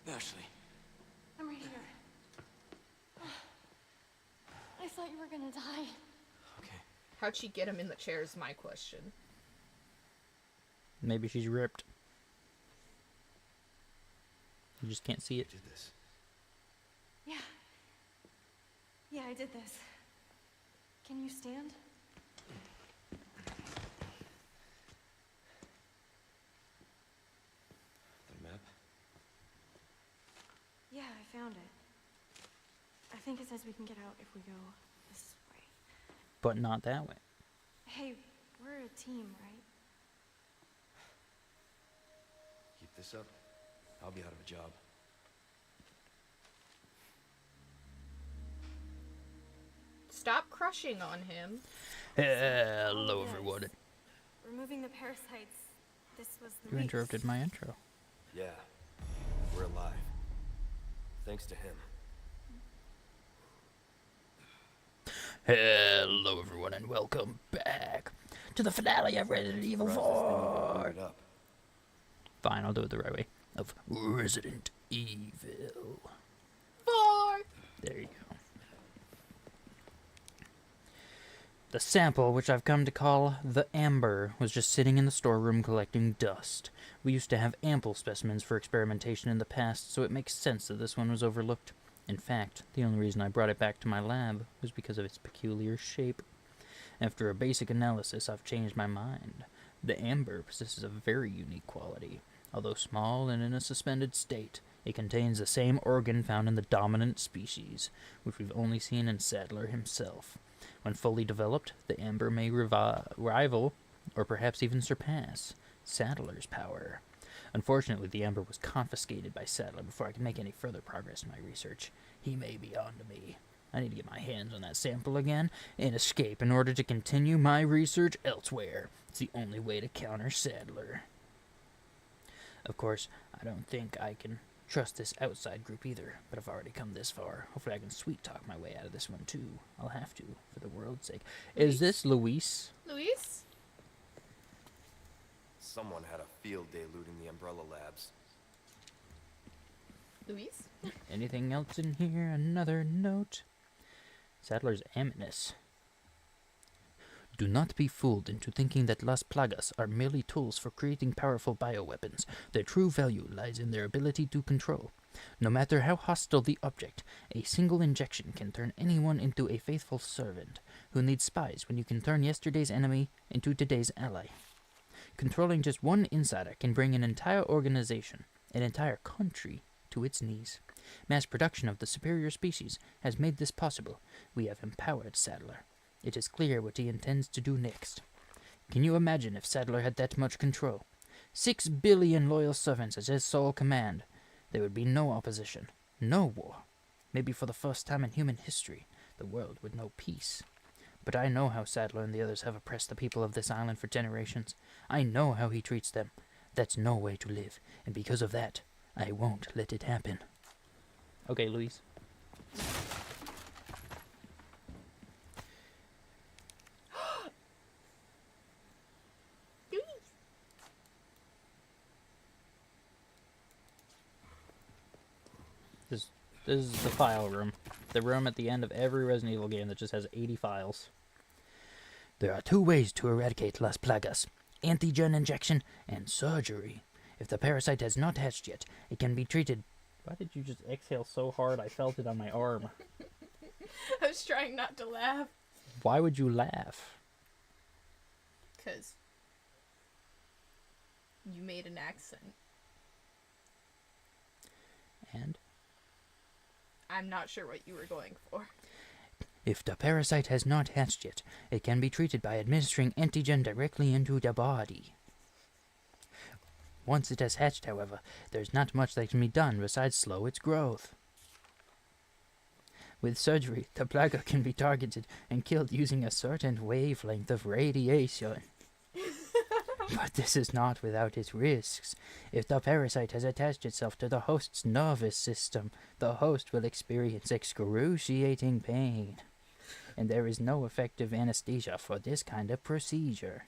Ashley. I'm right here. I thought you were gonna die. Okay. How'd she get him in the chair is my question. Maybe she's ripped. You just can't see it. You did this. Yeah. Yeah, I did this. Can you stand? The map? Yeah, I found it. I think it says we can get out if we go this way. But not that way. Hey, we're a team, right? Keep this up, I'll be out of a job. Stop crushing on him. Hello, Yes. everyone. Removing the parasites. This was the You race. interrupted my intro. Yeah, we're alive. Thanks to him. Hello, everyone, and welcome back to the finale of Resident Evil Surprised this thing even 4. booted up. Fine, I'll do it the right way. Of Resident Evil. 4. There you go. The sample, which I've come to call the Amber, was just sitting in the storeroom collecting dust. We used to have ample specimens for experimentation in the past, so it makes sense that this one was overlooked. In fact, the only reason I brought it back to my lab was because of its peculiar shape. After a basic analysis, I've changed my mind. The Amber possesses a very unique quality. Although small and in a suspended state, it contains the same organ found in the dominant species, which we've only seen in Sadler himself. When fully developed, the Amber may rival, or perhaps even surpass, Sadler's power. Unfortunately, the Amber was confiscated by Sadler before I could make any further progress in my research. He may be on to me. I need to get my hands on that sample again and escape in order to continue my research elsewhere. It's the only way to counter Sadler. Of course, I don't think I can trust this outside group either, but I've already come this far. Hopefully I can sweet-talk my way out of this one, too. I'll have to, for the world's sake. Is this Luis? Luis? Someone had a field day looting the Umbrella Labs. Luis? Anything else in here? Another note? Sadler's ominous. Do not be fooled into thinking that Las Plagas are merely tools for creating powerful bioweapons. Their true value lies in their ability to control. No matter how hostile the object, a single injection can turn anyone into a faithful servant. Who needs spies when you can turn yesterday's enemy into today's ally? Controlling just one insider can bring an entire organization, an entire country, to its knees. Mass production of the superior species has made this possible. We have empowered Sadler. It is clear what he intends to do next. Can you imagine if Sadler had that much control? 6 billion loyal servants as his sole command. There would be no opposition, no war. Maybe for the first time in human history, the world would know peace. But I know how Sadler and the others have oppressed the people of this island for generations. I know how he treats them. That's no way to live, and because of that, I won't let it happen. Okay, Luis. This is the file room. The room at the end of every Resident Evil game that just has 80 files. There are 2 ways to eradicate Las Plagas. Antigen injection and surgery. If the parasite has not hatched yet, it can be treated... Why did you just exhale so hard I felt it on my arm? I was trying not to laugh. Why would you laugh? Because you made an accent. And? I'm not sure what you were going for. If the parasite has not hatched yet, it can be treated by administering antigen directly into the body. Once it has hatched, however, there's not much that can be done besides slow its growth. With surgery, the plaga can be targeted and killed using a certain wavelength of radiation. But this is not without its risks. If the parasite has attached itself to the host's nervous system, the host will experience excruciating pain. And there is no effective anesthesia for this kind of procedure.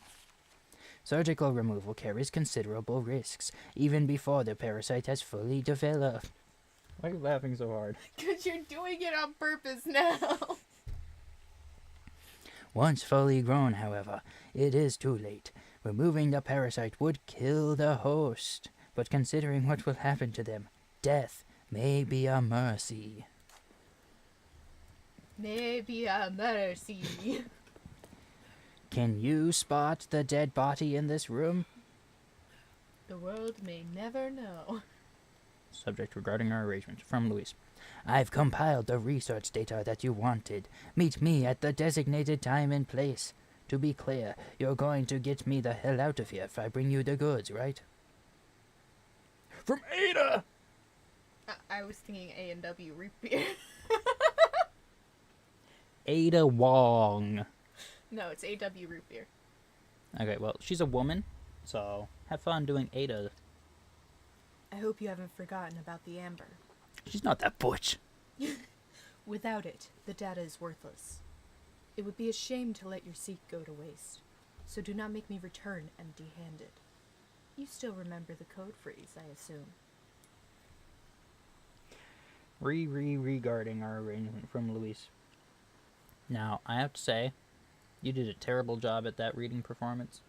Surgical removal carries considerable risks, even before the parasite has fully developed. Why are you laughing so hard? Because you're doing it on purpose now. Once fully grown, however, it is too late. Removing the parasite would kill the host. But considering what will happen to them, death may be a mercy. Maybe a mercy. Can you spot the dead body in this room? The world may never know. Subject regarding our arrangement. From Luis. I've compiled the research data that you wanted. Meet me at the designated time and place. To be clear, you're going to get me the hell out of here if I bring you the goods, right? From Ada! I was thinking A&W root beer. Ada Wong. No, it's AW root beer. Okay, well, she's a woman, so have fun doing Ada. I hope you haven't forgotten about the amber. She's not that butch. Without it, the data is worthless. It would be a shame to let your seek go to waste, so do not make me return empty-handed. You still remember the code phrase, I assume. Regarding our arrangement from Luis. Now, I have to say, you did a terrible job at that reading performance.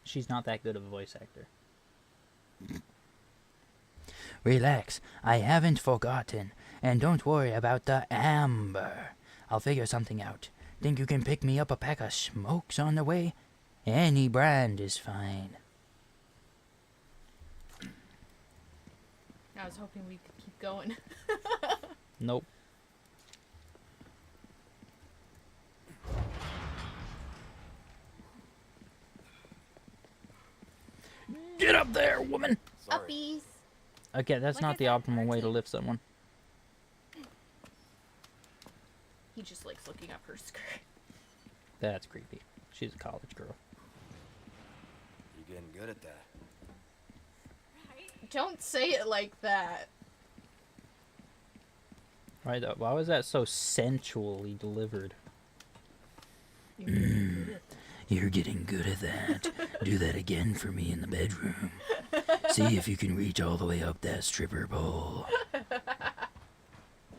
She's not that good of a voice actor. Relax, I haven't forgotten. And don't worry about the amber. I'll figure something out. Think you can pick me up a pack of smokes on the way? Any brand is fine. I was hoping we could keep going. Nope. Get up there, woman! Sorry. Uppies! Okay, that's Like not I the said, optimal way to Archie. lift someone. He just likes looking up her skirt. That's creepy. She's a college girl. You're getting good at that. Don't say it like that. Right, why was that so sensually delivered? You're really good at that. You're getting good at that. Do that again for me in the bedroom. See if you can reach all the way up that stripper pole. Are you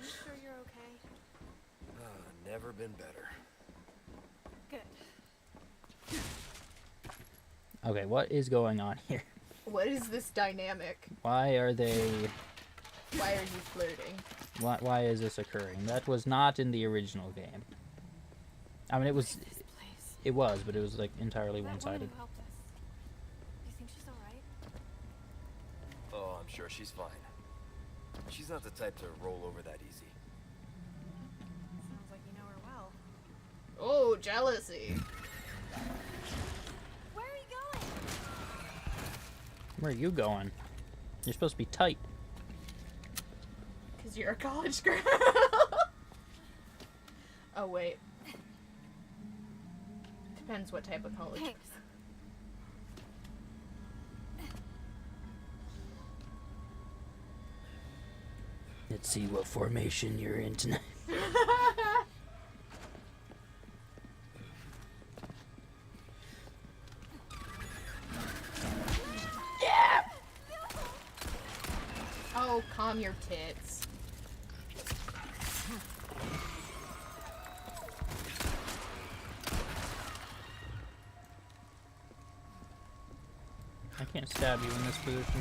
sure you're okay? Never been better. Good. Okay, what is going on here? What is this dynamic? Why are they... Why are you flirting? Why is this occurring? That was not in the original game. I mean, it was... This place. It was, but it was, like, entirely That woman one-sided. who helped us. You think she's alright? Oh, I'm sure she's fine. She's not the type to roll over that easy. Sounds like you know her well. Oh, jealousy. Where are you going? Where are you going? You're supposed to be tight. Because you're a college girl. Oh, wait. Depends what type of college. Thanks. Let's see what formation you're in tonight. Oh, calm your tits. I can't stab you in this position.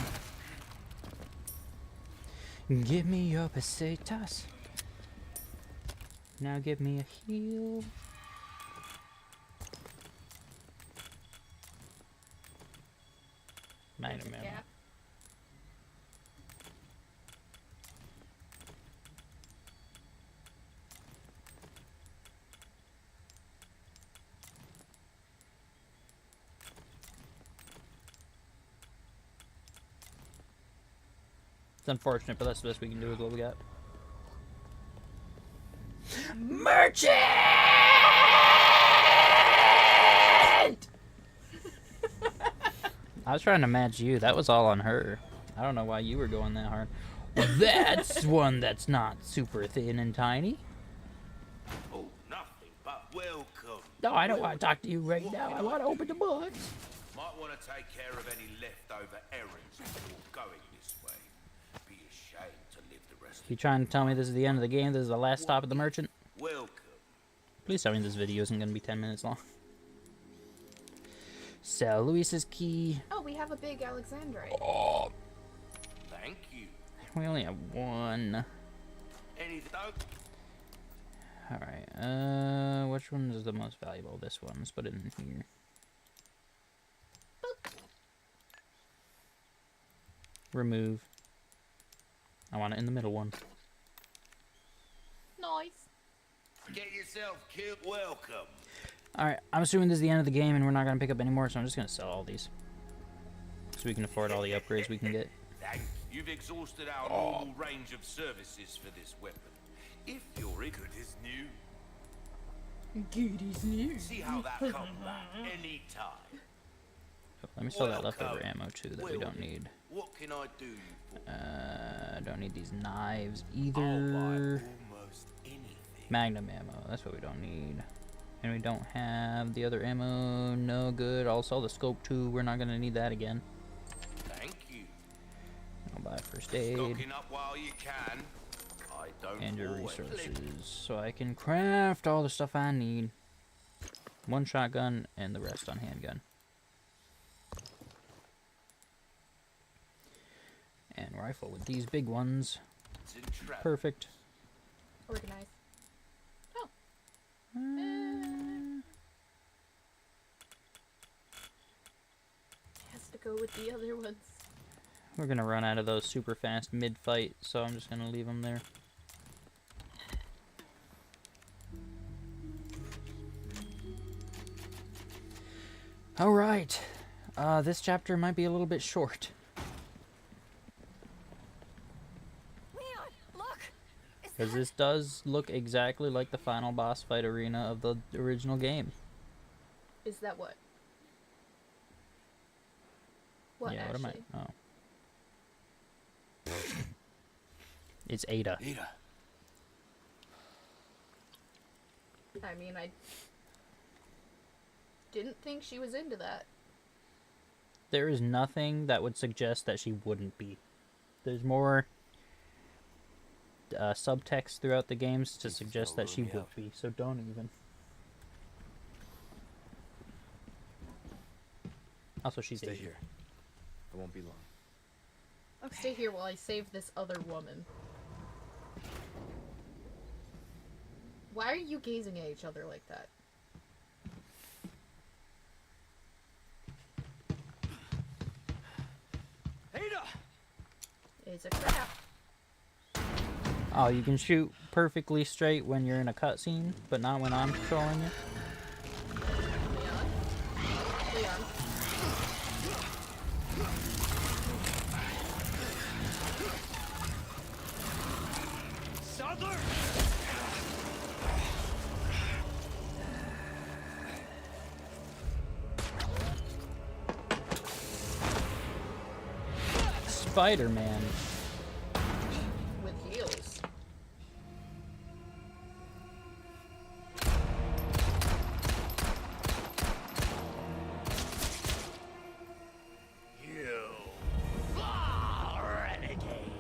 Give me your pesetas. Now give me a heal. Wait a minute. Yeah. It's unfortunate, but that's the best we can do with what we got. Merchant! I was trying to match you. That was all on her. I don't know why you were going that hard. Well, that's one that's not super thin and tiny. Oh, nothing but welcome. No, I don't want to talk to you right now. I want to open the box. Might want to take care of any leftover errands before going this way. Be ashamed to live the rest You trying to tell me this is the end of the game? This is the last stop at the merchant? Welcome. Please tell me this video isn't going to be 10 minutes long. Sell Luis's key. Oh, we have a big Alexandrite. Thank you. We only have one. Anything? Alright, which one is the most valuable? This one. Let's put it in here. Remove. I want it in the middle one. Nice. Get yourself killed. Welcome. Alright, I'm assuming this is the end of the game and we're not going to pick up any more, so I'm just going to sell all these. So we can afford all the upgrades we can get. Thank you. You've exhausted our normal range of services for this weapon. If you're good as new, Good as new. see how that comes back anytime. Oh, let me sell that leftover Welcome. ammo too that we don't need. What can I do you for? Don't need these knives I'll buy either. almost anything. Magnum ammo, that's what we don't need. And we don't have the other ammo, no good. I'll sell the scope too, we're not gonna need that again. Thank you. I'll buy first aid Stocking up while you can. I don't and your always resources. So I can craft all the stuff I need. One shotgun and the rest on handgun. And rifle with these big ones. It's in trap. Perfect. Organize. Oh. Has to go with the other ones. We're gonna run out of those super fast mid-fight, so I'm just gonna leave them there. Alright. This chapter might be a little bit short. Leon, look! Because this does look exactly like the final boss fight arena of the original game. Is that what? What, yeah, Ashley? what am I? Oh. It's Ada. Ada. I mean, I didn't think she was into that. There is nothing that would suggest that she wouldn't be. There's more subtext throughout the games to suggest that she would be, so don't even. Also, she's Stay Asian. here. I won't be long. Okay. Stay here while I save this other woman. Why are you gazing at each other like that? Ada! It's a trap. Oh, you can shoot perfectly straight when you're in a cutscene, but not when I'm controlling you? Leon? Leon? Sadler! Spider-Man. With heels. You renegade.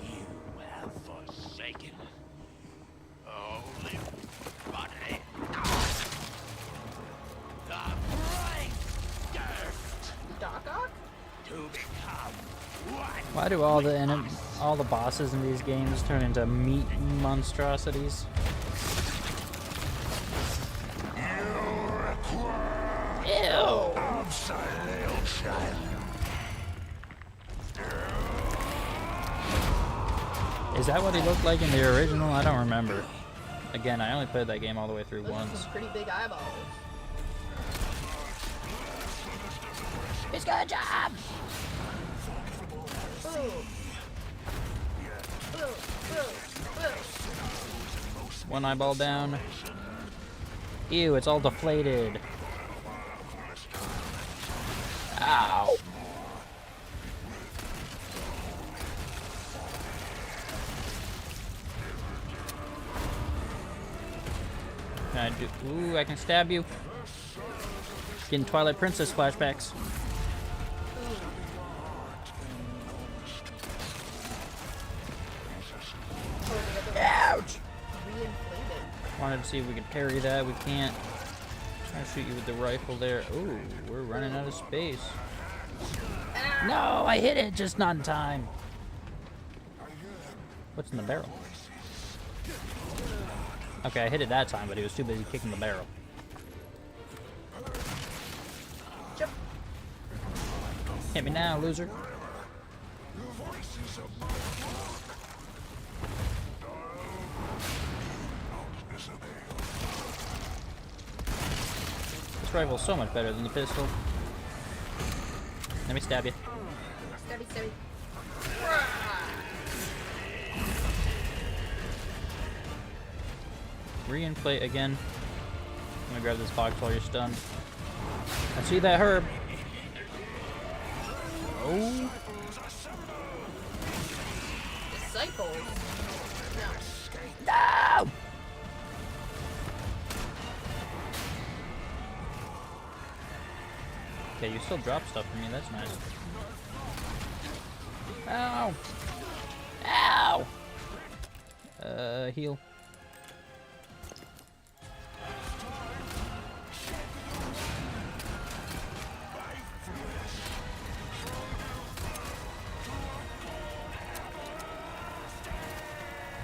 You have forsaken only body. The bright gift Doc Ock? to become one. Why do all the bosses in these games turn into meat monstrosities? Ew! Is that what he looked like in the original? I don't remember. Again, I only played that game all the way through Those are once. some pretty big eyeballs. It's got a job! Boom. Boom. Boom. Boom. One eyeball down. Ew, it's all deflated. Ow! Can I I do? Ooh, I can stab you. Getting Twilight Princess flashbacks. Ouch! Reinflated. Wanted to see if we could parry that. We can't. Trying to shoot you with the rifle there. Ooh, we're running out of space. No, I hit it, just not in time. What's in the barrel? Okay, I hit it that time, but he was too busy kicking the barrel. Jump. Hit me now, loser. This rifle's so much better than the pistol. Let me stab you. Stabby, stabby. Reinflate again. I'm gonna grab this box while you're stunned. I see that herb. Oh. Disciples. No! Okay, you still drop stuff for me. That's nice. Ow! Ow! Heal.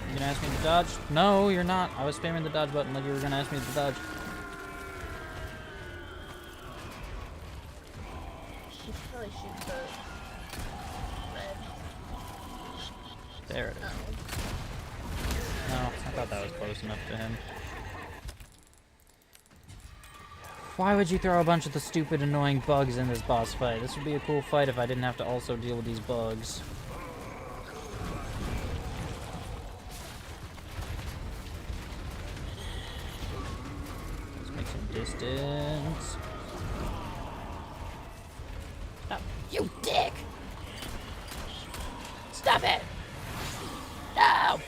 You gonna ask me to dodge? No, you're not. I was spamming the dodge button like you were gonna ask me to dodge. You should probably shoot the red. There it is. No, I thought that was close enough to him. Why would you throw a bunch of the stupid, annoying bugs in this boss fight? This would be a cool fight if I didn't have to also deal with these bugs. Let's make some distance. Stop. You dick! Stop it! No!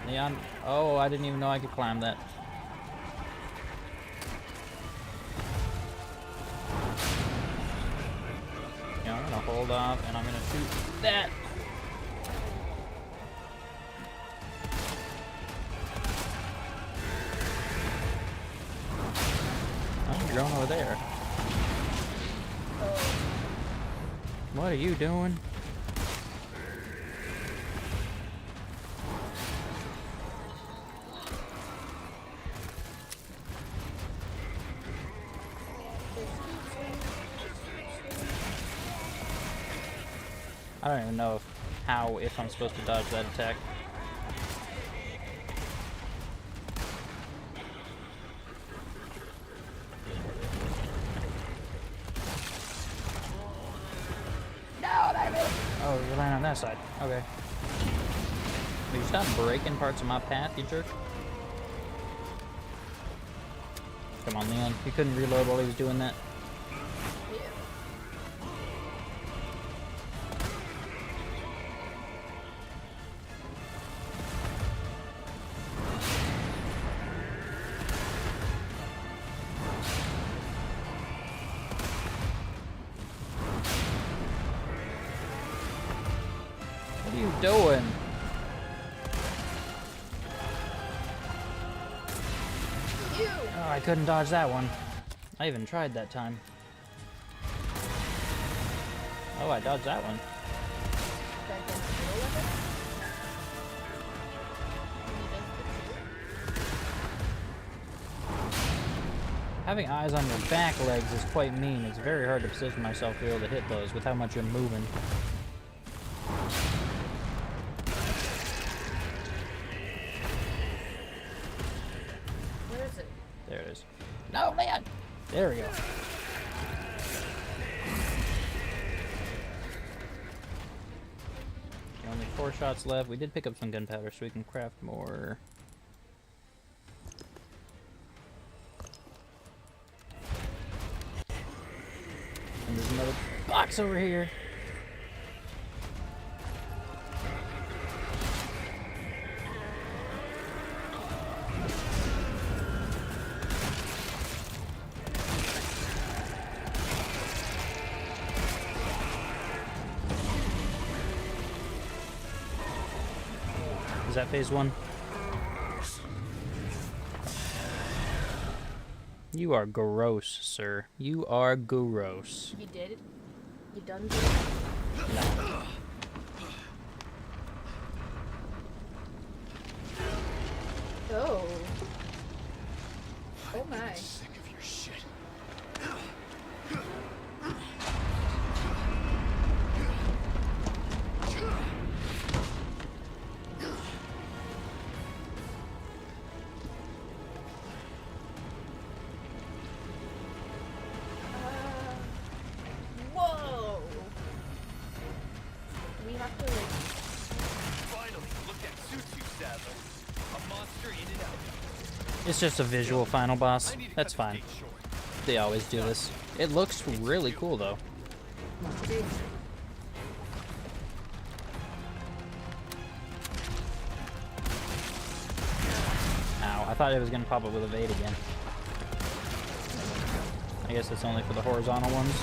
Leon, oh, I didn't even know I could climb that. Yeah, I'm gonna hold off and I'm gonna shoot that. Oh, you're going over there. What are you doing? I don't even know if I'm supposed to dodge that attack. Oh, you're landing on that side. Okay. Will you stop breaking parts of my path, you jerk? Come on, Leon. You couldn't reload while he was doing that. What are you doing? Oh, I couldn't dodge that one. I even tried that time. Oh, I dodged that one. Having eyes on your back legs is quite mean. It's very hard to position myself to be able to hit those with how much you're moving. Where is it? There it is. No, man! There we go. Okay, only 4 shots left. We did pick up some gunpowder so we can craft more. And there's another box over here. Is that phase 1? You are gross, sir. You are gross. You did it? You done did it? No. Oh. Oh my. Sick of your shit. Whoa! We have to like. Finally, look at Sutu Saddler. A monster in and out. It's just a visual final boss. I need to That's cut this fine. date short. They always do this. It looks really cool, though. Ow, I thought it was going to pop up with evade again. I guess it's only for the horizontal ones.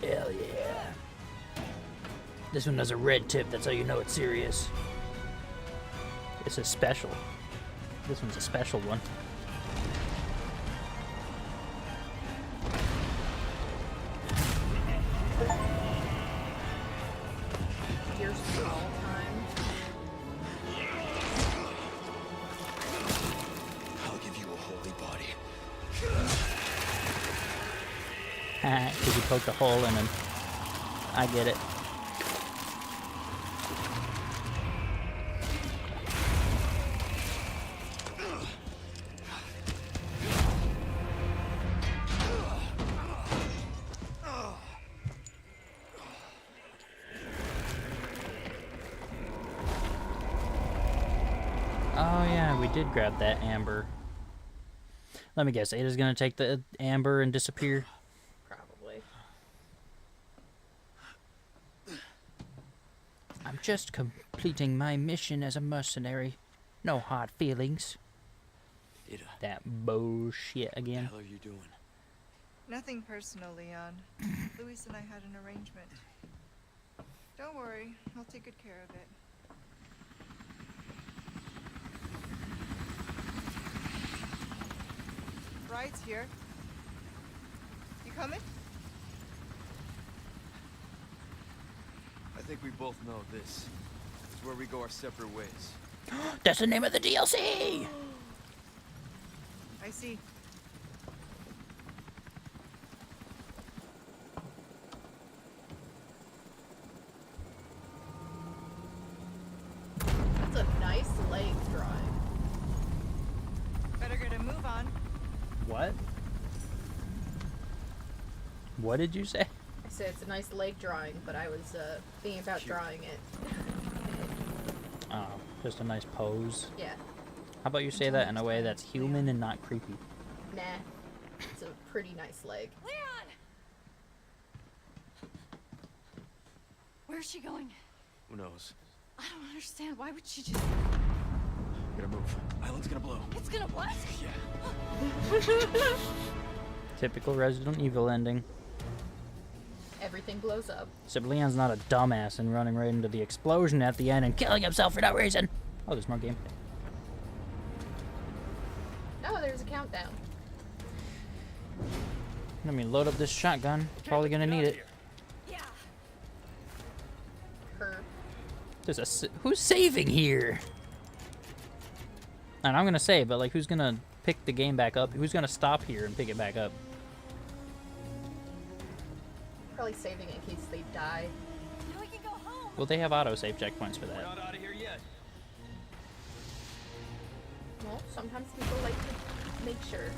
Hell yeah. This one has a red tip, that's how you know it's serious. It's a special. This one's a special one. Your small time. I'll give you a holy body. Because you poked a hole in him. I get it. Oh yeah, we did grab that amber. Let me guess, Ada's gonna take the amber and disappear? Probably. I'm just completing my mission as a mercenary. No hard feelings. Ada, That bullshit what the again. hell are you doing? Nothing personal, Leon. Luis and I had an arrangement. Don't worry, I'll take good care of it. Ride's here. You coming? I think we both know this. It's where we go our separate ways. That's the name of the DLC! I see. That's a nice leg drawing. Better get a move on. What? What did you say? I said it's a nice leg drawing, but I was thinking about drawing it. Oh, just a nice pose. Yeah. How about you say that in a way that's human and not creepy? Nah. It's a pretty nice leg. Leon! Where's she going? Who knows? I don't understand. Why would she just... Gotta move. Island's gonna blow. It's gonna what? Yeah. Typical Resident Evil ending. Everything blows up. Except Leon's not a dumbass and running right into the explosion at the end and killing himself for no reason. Oh, there's more gameplay. Oh, there's a countdown. Let me load up this shotgun. Probably gonna need it. Yeah. Her. There's who's saving here? And I'm gonna save, but like, who's gonna pick the game back up? Who's gonna stop here and pick it back up? Probably saving it in case they die. Now we can go home. Well, they have autosave checkpoints for We're that. not out of here yet. Well, sometimes people like to make sure.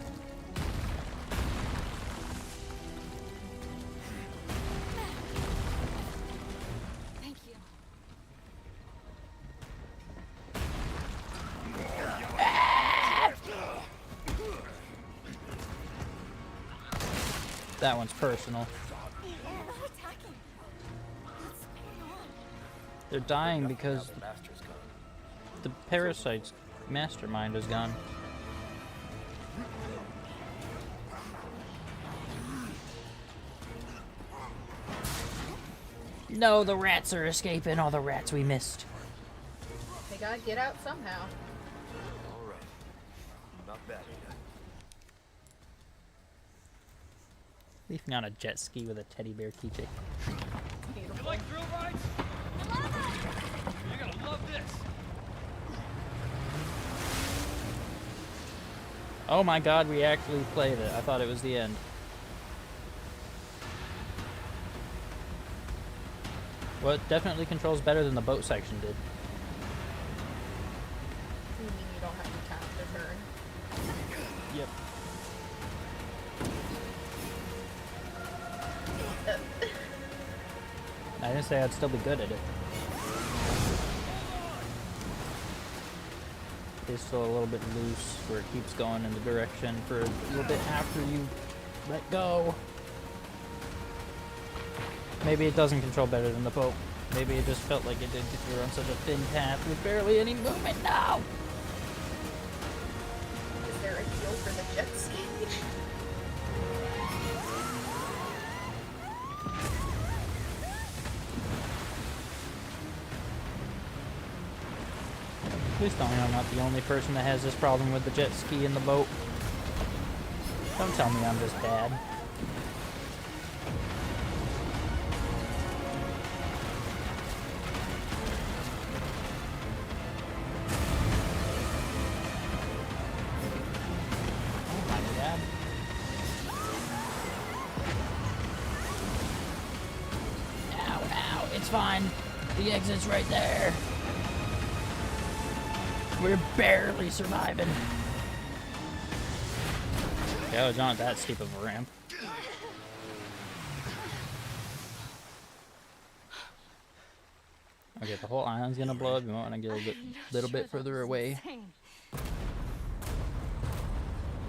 Thank you. That one's personal. They're not attacking. What's going on? They're dying because The master's gone. the parasite's mastermind is gone. No, the rats are escaping. All the rats we missed. They gotta get out somehow. All right. Not bad, Ada. Leaving on a jet ski with a teddy bear keychain. Beautiful. You like thrill rides? You're gonna love this. Oh my god, we actually played it. I thought it was the end. Well, it definitely controls better than the boat section did. You mean you don't have to tap to turn? Yep. I didn't say I'd still be good at it. It's still a little bit loose where it keeps going in the direction for a little bit after you let go. Maybe it doesn't control better than the boat. Maybe it just felt like it did because you're on such a thin path with barely any movement now. Is there a deal for the jet ski? Please tell me I'm not the only person that has this problem with the jet ski and the boat. Don't tell me I'm just bad. Oh my god. Ow, ow, it's fine. The exit's right there. We're barely surviving. Yeah, it's not that steep of a ramp. Okay, the whole island's gonna blow up. You want to get a little bit further away. Insane.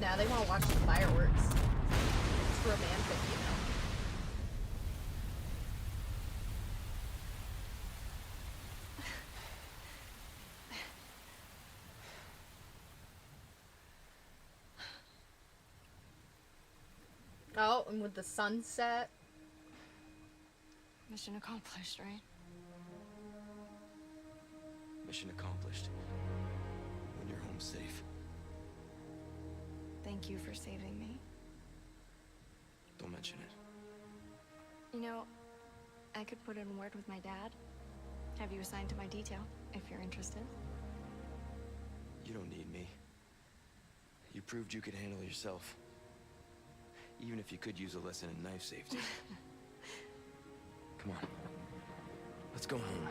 Now they want to watch the fireworks. It's romantic, you know. Oh, and with the sunset. Mission accomplished, right? Mission accomplished. When you're home safe. Thank you for saving me. Don't mention it. You know, I could put in a word with my dad. Have you assigned to my detail, if you're interested. You don't need me. You proved you could handle yourself. Even if you could use a lesson in knife safety. Come on. Let's go home.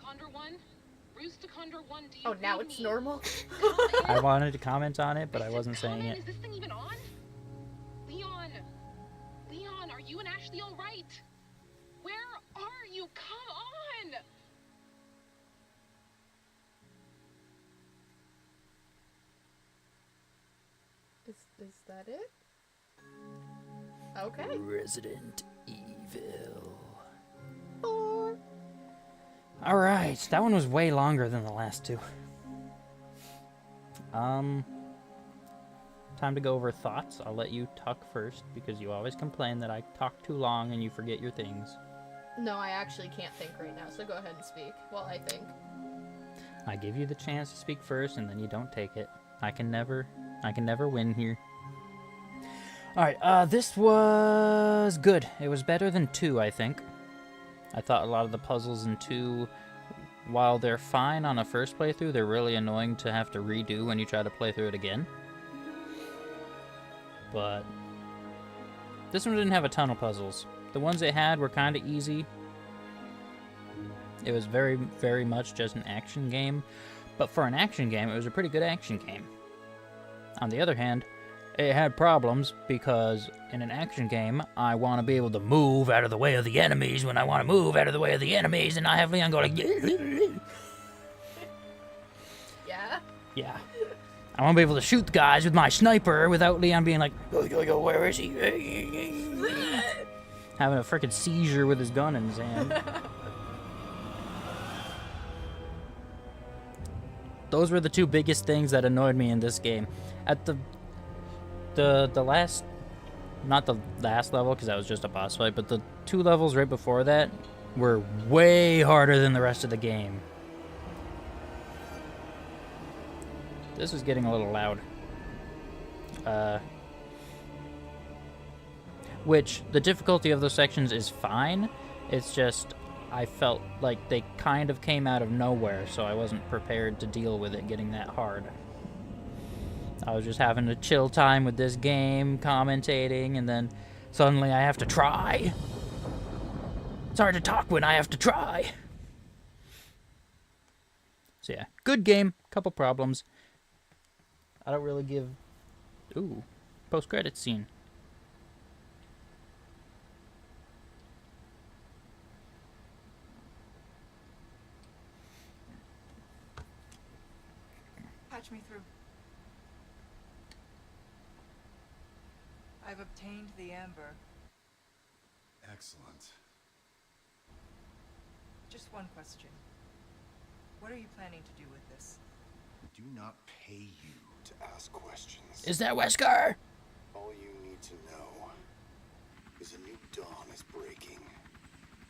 Condor 1? Bruce to Condor 1, do you Oh, now read it's me? normal? I wanted to comment on it, but I Is wasn't this saying comment? it. Is this thing even on? Leon! Leon, are you and Ashley alright? Where are you? Come on! Is that it? Okay. Resident Evil. Alright, that one was way longer than the last two. Time to go over thoughts. I'll let you talk first because you always complain that I talk too long and you forget your things. No, I actually can't think right now, so go ahead and speak while I think. I give you the chance to speak first and then you don't take it. I can never win here. Alright, this was good. It was better than 2, I think. I thought a lot of the puzzles in 2, while they're fine on a first playthrough, they're really annoying to have to redo when you try to play through it again. But this one didn't have a ton of puzzles. The ones it had were kind of easy. It was very, very much just an action game. But for an action game, it was a pretty good action game. On the other hand, it had problems because in an action game, I want to be able to move out of the way of the enemies when I want to move out of the way of the enemies, and I have Leon go like, Yeah? yeah. I want to be able to shoot the guys with my sniper without Leon being like, yo, where is he? Having a freaking seizure with his gun in his hand. Those were the two biggest things that annoyed me in this game. At the last, not the last level because that was just a boss fight, but the 2 levels right before that were way harder than the rest of the game. This is getting a little loud. Which, the difficulty of those sections is fine. It's just, I felt like they kind of came out of nowhere, so I wasn't prepared to deal with it getting that hard. I was just having a chill time with this game, commentating, and then suddenly I have to try. It's hard to talk when I have to try. So yeah, good game, couple problems. I don't really give... Ooh, post-credits scene. Patch me through. I've obtained the amber. Excellent. Just one question. What are you planning to do with this? We do not pay you to ask questions. Is that Wesker? All you need to know is a new dawn is breaking.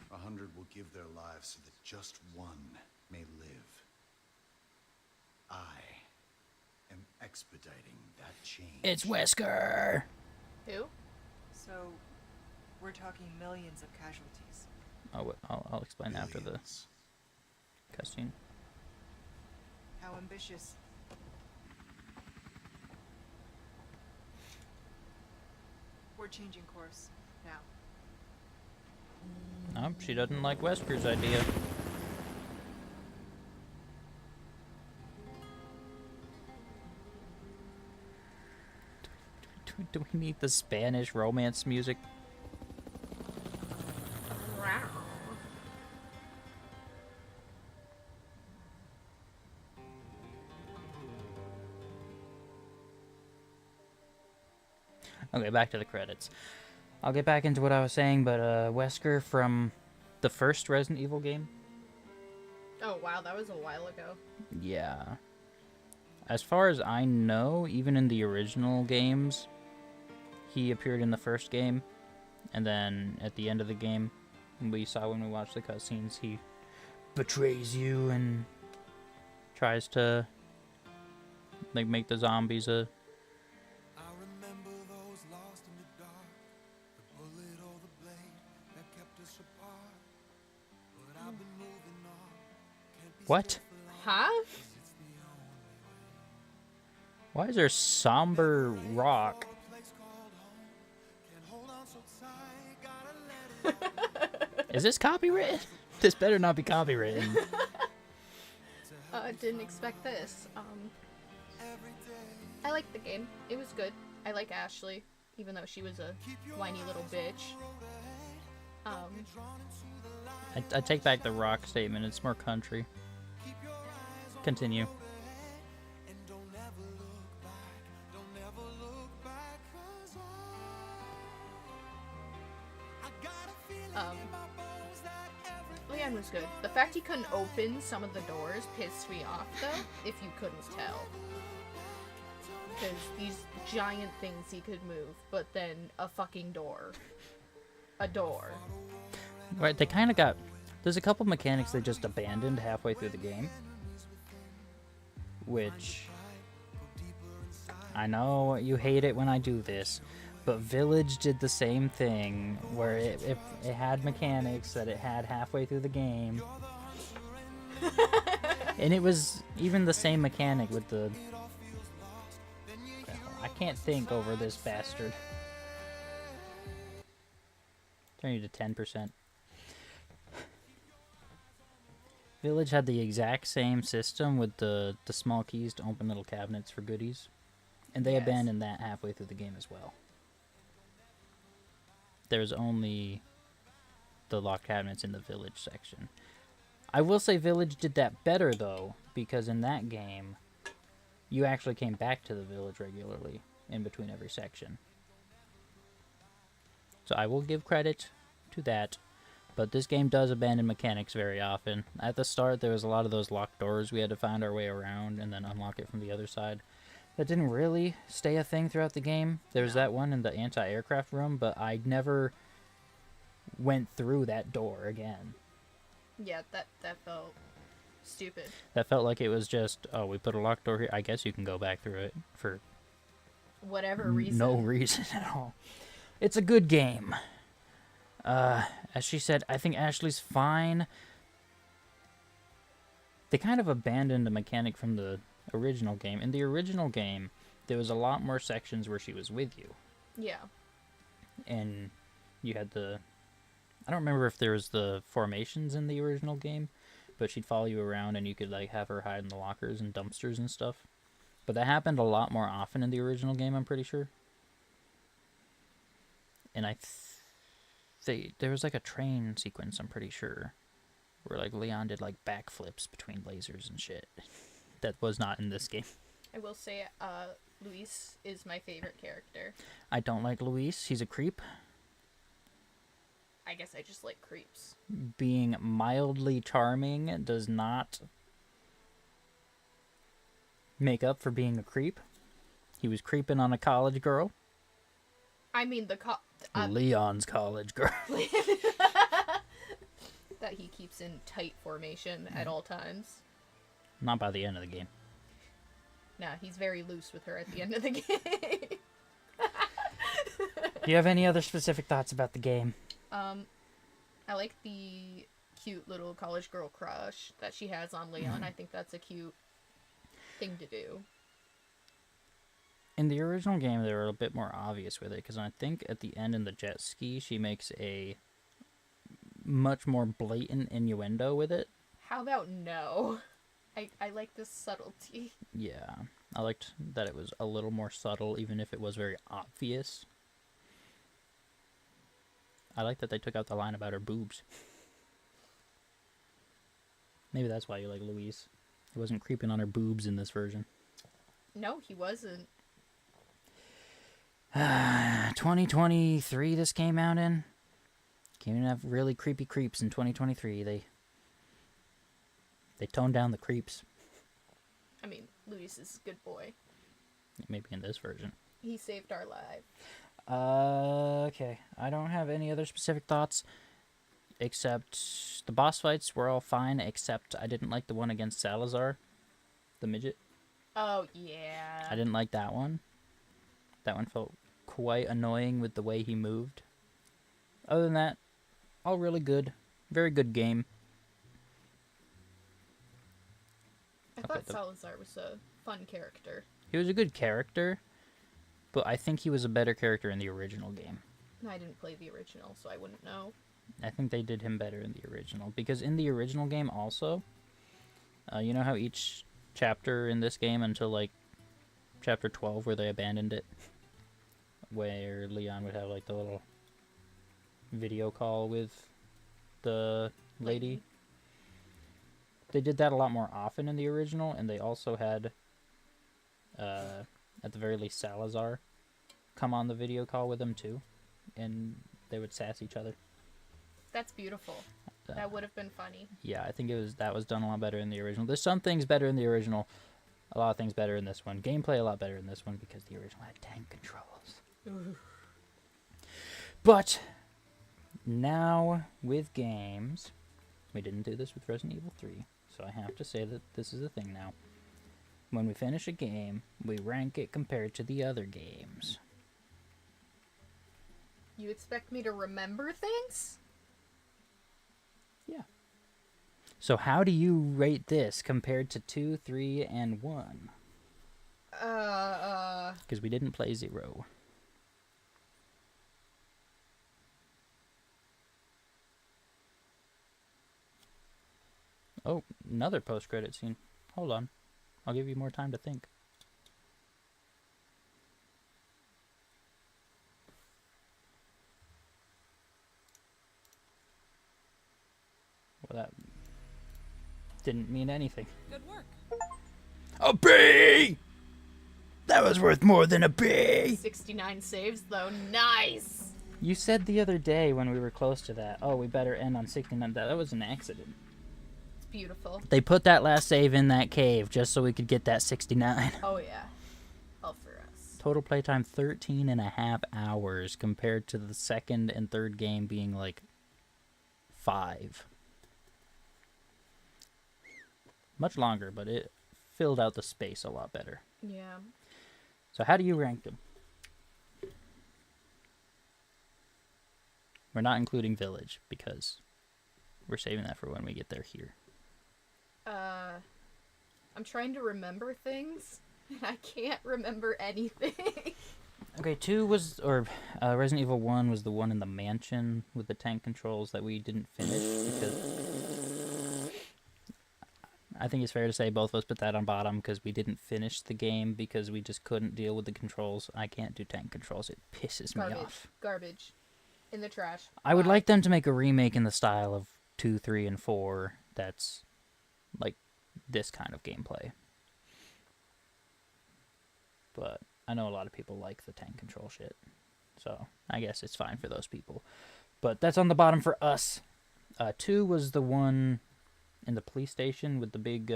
100 will give their lives so that just one may live. I am expediting that change. It's Wesker. Who? So, we're talking millions of casualties. Oh, I'll explain after the Millions. cutscene. How ambitious. We're changing course now. Oh, she doesn't like Wesker's idea. Do we need the Spanish romance music? Okay, back to the credits. I'll get back into what I was saying, but Wesker from the first Resident Evil game. Oh wow, that was a while ago. Yeah. As far as I know, even in the original games, he appeared in the first game, and then at the end of the game, we saw when we watched the cutscenes, he betrays you and tries to like make the zombies a... I remember those lost in the dark, the bullet or the blade that kept us apart. But I've been moving on. Can't be What? Huh? Why is there somber rock? Is this copywritten? This better not be copywritten. Didn't expect this. I liked the game. It was good. I like Ashley, even though she was a whiny little bitch. I take back the rock statement. It's more country. Continue. Leon was good. The fact he couldn't open some of the doors pissed me off, though, if you couldn't tell. Because these giant things he could move, but then a fucking door. A door. Right, they kind of got... There's a couple mechanics they just abandoned halfway through the game. Which... I know you hate it when I do this, but Village did the same thing, where it had mechanics that it had halfway through the game. And it was even the same mechanic with the... I can't think over this bastard. Turn you to 10%. Village had the exact same system with the small keys to open little cabinets for goodies. And they abandoned that halfway through the game as well. There's only the locked cabinets in the Village section. I will say Village did that better, though, because in that game, you actually came back to the Village regularly in between every section. So I will give credit to that. But this game does abandon mechanics very often. At the start, there was a lot of those locked doors we had to find our way around and then unlock it from the other side. That didn't really stay a thing throughout the game. There was that one in the anti-aircraft room, but I never went through that door again. Yeah, that felt stupid. That felt like it was just, oh, we put a locked door here. I guess you can go back through it for Whatever reason. no reason at all. It's a good game. As she said, I think Ashley's fine. They kind of abandoned a mechanic from the original game. In the original game, there was a lot more sections where she was with you. Yeah. And you had the... I don't remember if there was the formations in the original game, but she'd follow you around and you could like have her hide in the lockers and dumpsters and stuff. But that happened a lot more often in the original game, I'm pretty sure. And there was like a train sequence, I'm pretty sure, where like Leon did like backflips between lasers and shit. That was not in this game. I will say, Luis is my favorite character. I don't like Luis. He's a creep. I guess I just like creeps. Being mildly charming does not make up for being a creep. He was creeping on a college girl. I mean, Leon's college girl. that he keeps in tight formation at all times. Not by the end of the game. Nah, he's very loose with her at the end of the game. Do you have any other specific thoughts about the game? I like the cute little college girl crush that she has on Leon. I think that's a cute thing to do. In the original game, they were a bit more obvious with it, because I think at the end in the jet ski, she makes a much more blatant innuendo with it. How about no? I like this subtlety. Yeah, I liked that it was a little more subtle, even if it was very obvious. I like that they took out the line about her boobs. Maybe that's why you like Louise. He wasn't creeping on her boobs in this version. No, he wasn't. 2023 this came out in. Can't even have really creepy creeps in 2023. They toned down the creeps. I mean, Luis is a good boy. Maybe in this version. He saved our lives. Okay. I don't have any other specific thoughts. Except the boss fights were all fine, except I didn't like the one against Salazar. The midget. Oh, yeah. I didn't like that one. That one felt quite annoying with the way he moved. Other than that, all really good. Very good game. I thought Salazar was a fun character. He was a good character, but I think he was a better character in the original game. I didn't play the original, so I wouldn't know. I think they did him better in the original, because in the original game also, you know how each chapter in this game until like chapter 12 where they abandoned it, where Leon would have like the little video call with the lady. They did that a lot more often in the original, and they also had, at the very least, Salazar come on the video call with them too, and they would sass each other. That's beautiful. That would have been funny. Yeah, I think that was done a lot better in the original. There's some things better in the original, a lot of things better in this one. Gameplay a lot better in this one because the original had tank controls. Ooh. But now with games, we didn't do this with Resident Evil 3, so I have to say that this is a thing now. When we finish a game, we rank it compared to the other games. You expect me to remember things? Yeah. So how do you rate this compared to 2, 3, and 1? Because we didn't play 0. Oh, another post-credit scene. Hold on. I'll give you more time to think. Well, that didn't mean anything. Good work. A B! That was worth more than a B! 69 saves, though. Nice! You said the other day when we were close to that, oh, we better end on 69. That was an accident. It's beautiful. They put that last save in that cave just so we could get that 69. Oh, yeah. All for us. Total playtime 13.5 hours compared to the second and third game being like 5. Much longer, but it filled out the space a lot better. Yeah. So how do you rank them? We're not including Village because we're saving that for when we get there here. I'm trying to remember things, and I can't remember anything. Okay, 2 was, or Resident Evil 1 was the one in the mansion with the tank controls that we didn't finish because I think it's fair to say both of us put that on bottom because we didn't finish the game because we just couldn't deal with the controls. I can't do tank controls. It pisses me off. Garbage. In the trash. I would like them to make a remake in the style of 2, 3, and 4 that's like this kind of gameplay. But I know a lot of people like the tank control shit. So I guess it's fine for those people. But that's on the bottom for us. 2 was the one in the police station with the big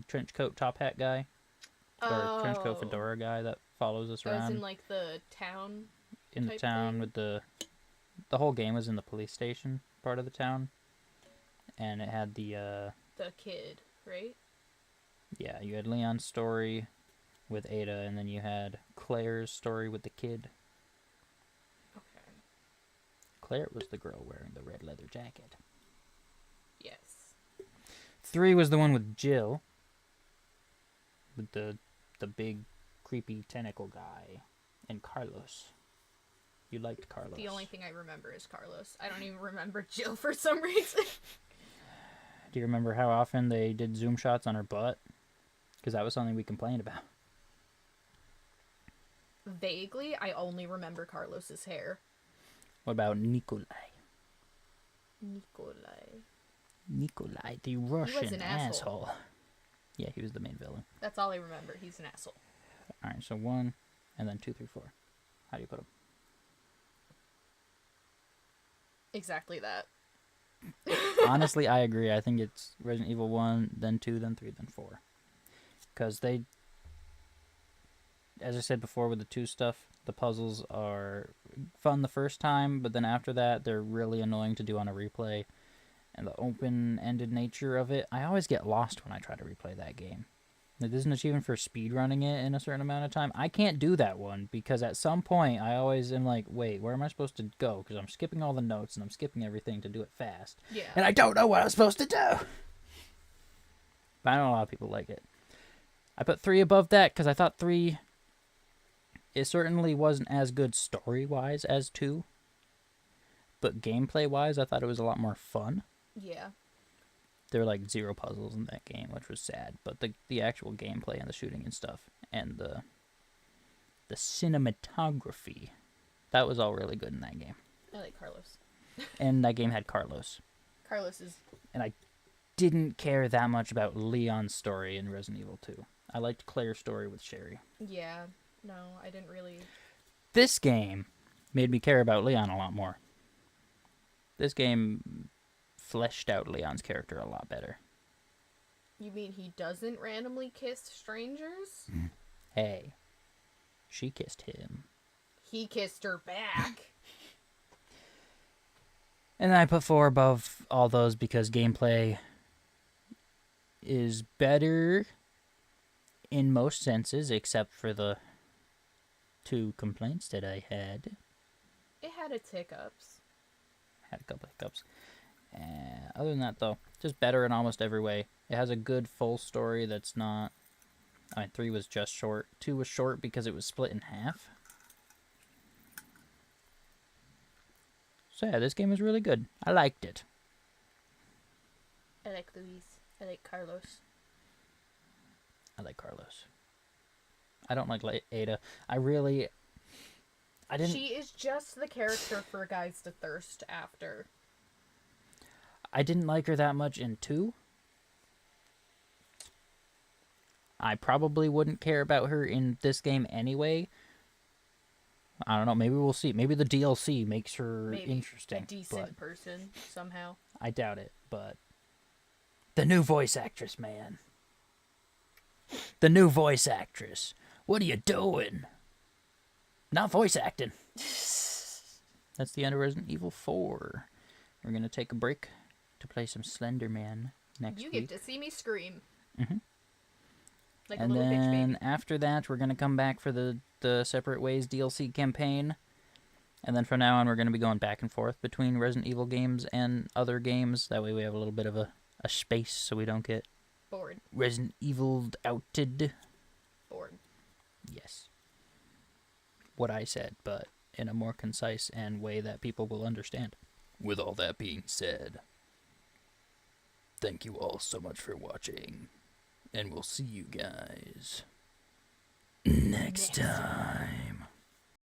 trench coat top hat guy. Or trench coat fedora guy that follows us around. That was in like the town. In the town thing? with the whole game was in the police station part of the town. And it had the kid, right? Yeah, you had Leon's story with Ada, and then you had Claire's story with the kid. Okay. Claire was the girl wearing the red leather jacket. Yes. 3 was the one with Jill. With the big, creepy tentacle guy. And Carlos. You liked Carlos. The only thing I remember is Carlos. I don't even remember Jill for some reason. Do you remember how often they did zoom shots on her butt? Because that was something we complained about. Vaguely, I only remember Carlos's hair. What about Nikolai? Nikolai, the Russian an asshole. Yeah, he was the main villain. That's all I remember. He's an asshole. Alright, so 1, and then 2, 3, 4. How do you put them? Exactly that. Honestly, I agree. I think it's Resident Evil 1, then 2, then 3, then 4. Because they, as I said before with the 2 stuff, the puzzles are fun the first time, but then after that, they're really annoying to do on a replay. And the open-ended nature of it, I always get lost when I try to replay that game. There's an achievement for speedrunning it in a certain amount of time. I can't do that one because at some point I always am like, wait, where am I supposed to go? Because I'm skipping all the notes and I'm skipping everything to do it fast. Yeah. And I don't know what I'm supposed to do. But I know a lot of people like it. I put 3 above that because I thought 3, it certainly wasn't as good story-wise as 2. But gameplay-wise, I thought it was a lot more fun. Yeah. There were like 0 puzzles in that game, which was sad. But the actual gameplay and the shooting and stuff, and the cinematography, that was all really good in that game. I like Carlos. And that game had Carlos. Carlos is... And I didn't care that much about Leon's story in Resident Evil 2. I liked Claire's story with Sherry. Yeah. No, I didn't really... This game made me care about Leon a lot more. This game fleshed out Leon's character a lot better. You mean he doesn't randomly kiss strangers? Hey, she kissed him. He kissed her back. And then I put 4 above all those because gameplay is better in most senses, except for the 2 complaints that I had. It had its hiccups. Had a couple hiccups. Other than that, though, just better in almost every way. It has a good full story that's not... I mean, 3 was just short. 2 was short because it was split in half. So yeah, this game was really good. I liked it. I like Luis. I like Carlos. I like Carlos. I don't like Ada. I didn't... She is just the character for guys to thirst after. I didn't like her that much in 2. I probably wouldn't care about her in this game anyway. I don't know. Maybe we'll see. Maybe the DLC makes her Maybe interesting. a decent but person somehow. I doubt it. But the new voice actress, man. The new voice actress. What are you doing? Not voice acting. That's the end of Resident Evil 4. We're going to take a break to play some Slender Man next You week. get to see me scream. Mhm. Like And a little bitch then baby. after that, we're going to come back for the Separate Ways DLC campaign. And then from now on, we're going to be going back and forth between Resident Evil games and other games. That way we have a little bit of a space so we don't get Bored. Resident Evil'd outed. Bored. Yes. What I said, but in a more concise and way that people will understand. With all that being said, thank you all so much for watching. And we'll see you guys next time.